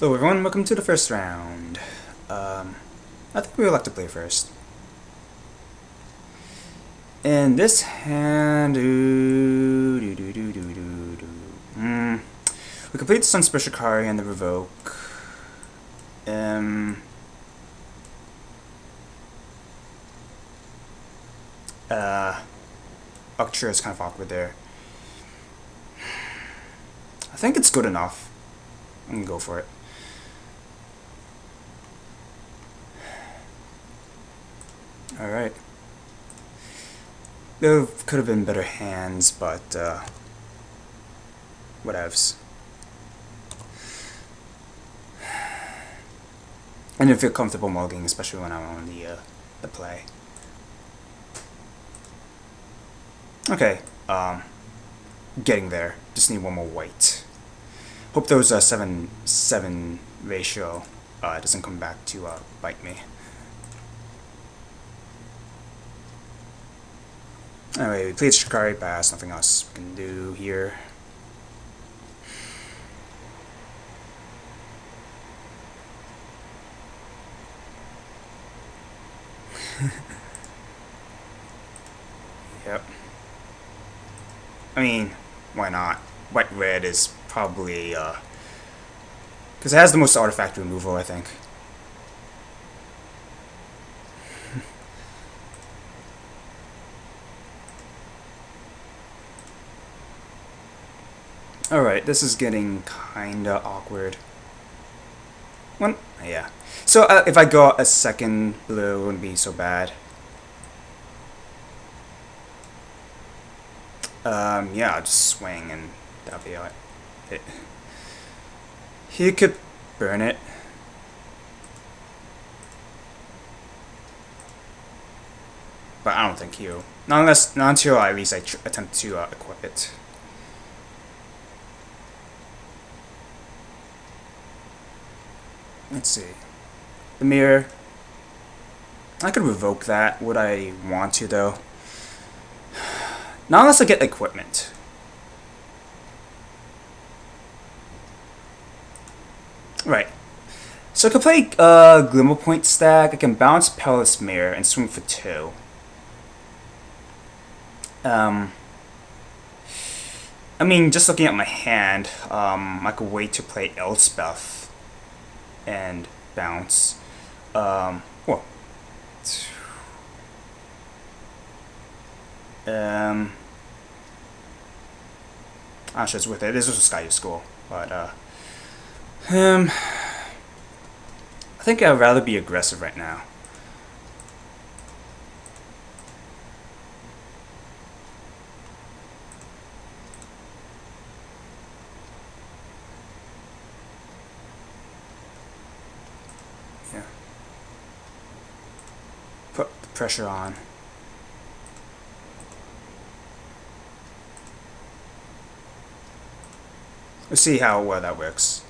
Hello everyone, welcome to the first round. I think we would like to play first. In this hand, we complete the Sun Special Kari and the Revoke. Octra is kind of awkward there. I think it's good enough. I'm gonna go for it. Alright. There could have been better hands, but whatevs. I didn't feel comfortable mugging, especially when I'm on the play. Okay, getting there. Just need one more white. Hope those 7-7 ratio doesn't come back to bite me. Anyway, we played Shikari pass, nothing else we can do here. Yep. I mean, why not? White red is probably because it has the most artifact removal, I think. Alright, this is getting kinda awkward. One, yeah. So if I got a second blue, it wouldn't be so bad. Yeah, I'll just swing and that'll be it. He could burn it. But I don't think he'll. Not until at least I attempt to equip it. Let's see. The mirror. I could revoke that. Would I want to, though? Not unless I get equipment. Right. So I could play Glimmer Point stack. I can bounce Perilous Mirror and swing for 2. I mean, just looking at my hand, I could wait to play Elspeth and bounce. Well, I'm not sure it's worth it. This was a Sky School, but I think I'd rather be aggressive right now. Yeah. Put the pressure on. Let's see how well that works.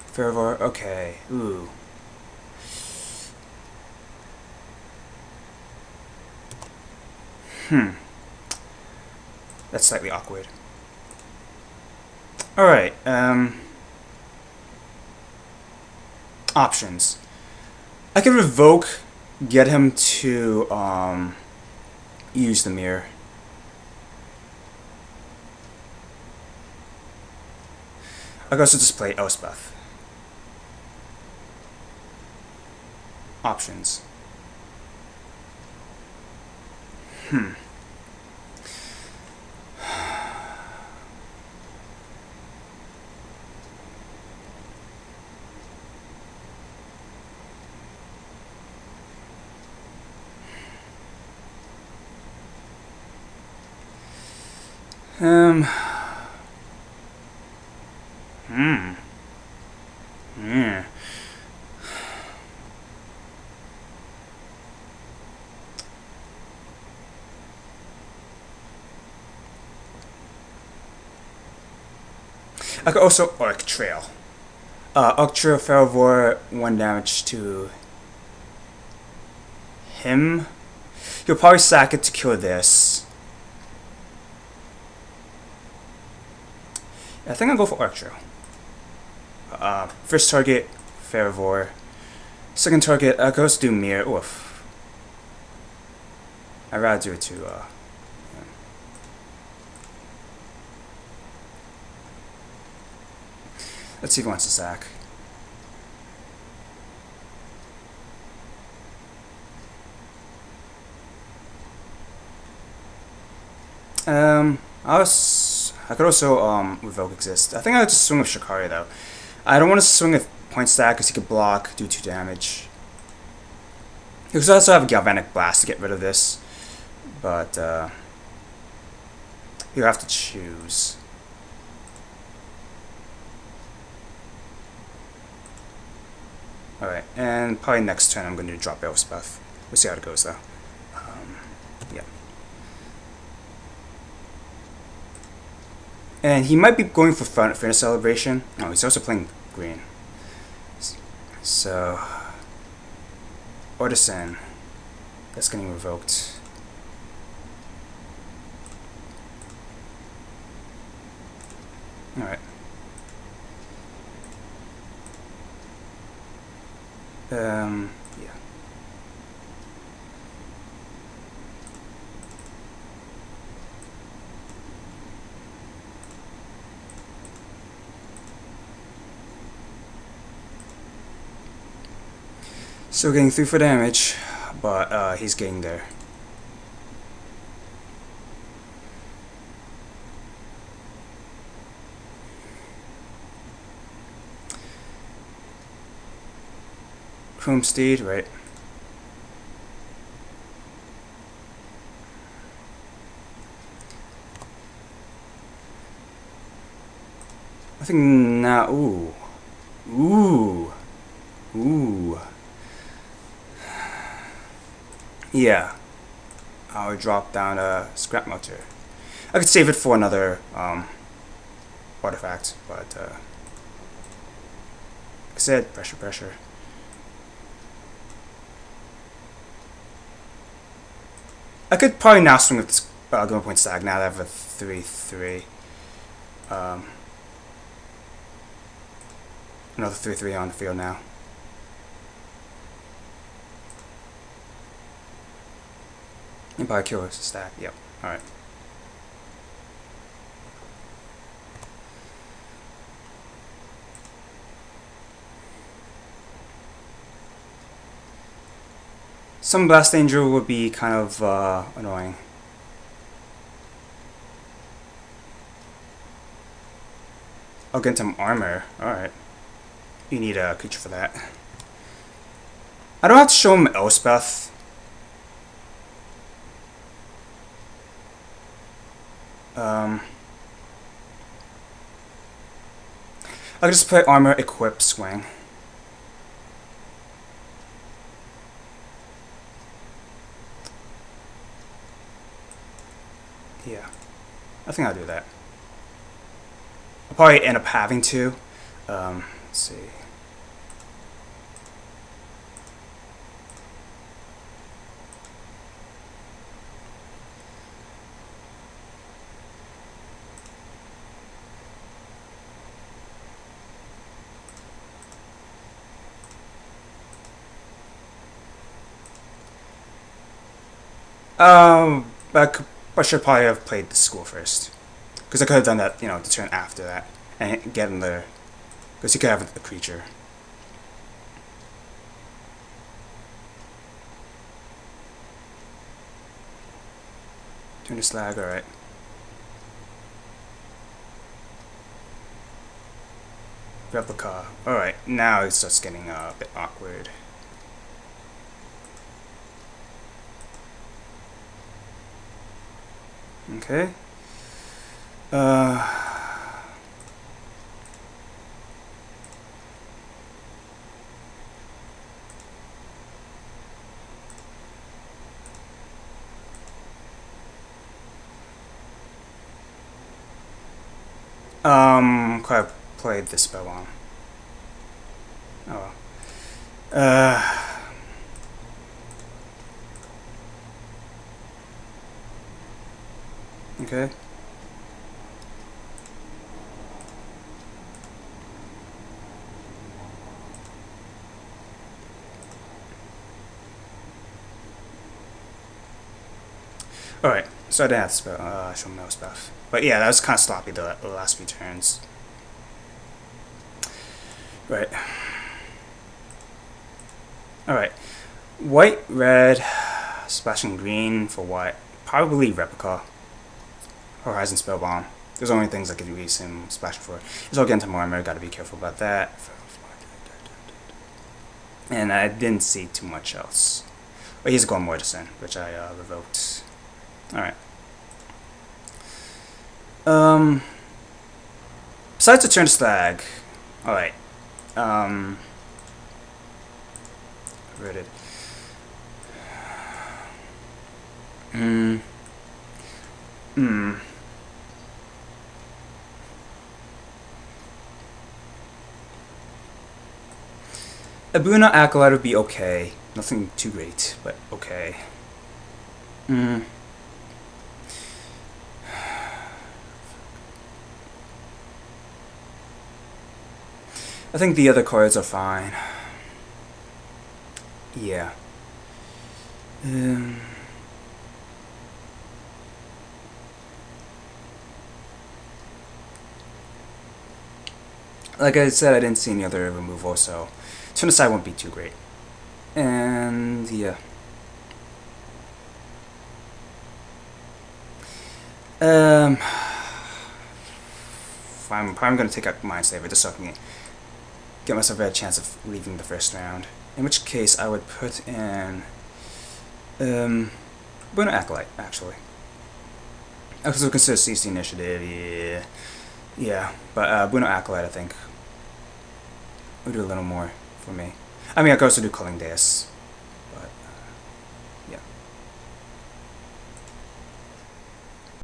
Fervor, okay. Ooh. That's slightly awkward. Alright, options. I could revoke, get him to use the mirror. I could also just play Elspeth. Options. Yeah. I could also Arc Trail. Octra Fervor, 1 damage to him. He'll probably sack it to kill this. I think I'll go for Archer. First target, Fervor. Second target, I could also do Mirror. Oof. I'd rather do it to, yeah. Let's see if he wants to sack. I could also revoke exist. I think I would just swing with Shikari though. I don't want to swing with point stack because he could block, do 2 damage. He could also have a Galvanic Blast to get rid of this, but you have to choose. Alright, and probably next turn I'm going to drop Elspeth. We'll see how it goes though. Yeah. And he might be going for Furnace Celebration. Oh, he's also playing green. So, Ortisan. That's getting revoked. Alright. Yeah. Still getting 3 for damage, but he's getting there. Chrome Steed, right? I think now, ooh. Yeah, I'll drop down a Scrap Melter. I could save it for another artifact, but like I said, pressure. I could probably now swing with this Glimmer Point Stag now that I have a 3/3. Another 3/3 on the field now. And probably kill us a stack. Yep. Alright. Some Blast Angel would be kind of annoying. I'll get some armor. Alright. You need a creature for that. I don't have to show him Elspeth. I'll just play armor, equip, swing. Yeah, I think I'll do that. I'll probably end up having to. Let's see. I should probably have played the school first, because I could have done that, you know, the turn after that, and get in there, because you could have a creature. Turn to slag, alright. Replica, alright, now it starts getting a bit awkward. Okay. Could have played this spell on. Oh well. Okay. Alright, so I didn't have to show no stuff. But yeah, that was kind of sloppy the last few turns. Right. Alright. White, red, splashing green for white. Probably replica. Horizon Spellbomb. Those are only things I could use him splashing for. He's all getting to more armor, gotta be careful about that. And I didn't see too much else. But he's going Mortison, which I revoked. Alright. Besides the turn slag. Alright. Read it. Abuna Acolyte would be okay. Nothing too great, but okay. I think the other cards are fine. Yeah. Like I said, I didn't see any other removal, so turn aside won't be too great. And yeah. I'm probably going to take out Mind Saver just so I can get myself a chance of leaving the first round. In which case, I would put in Bruno Acolyte, actually. I also consider CC Initiative, yeah. But Bruno Acolyte, I think, would do a little more for me. I mean, I could also do Culling Deus.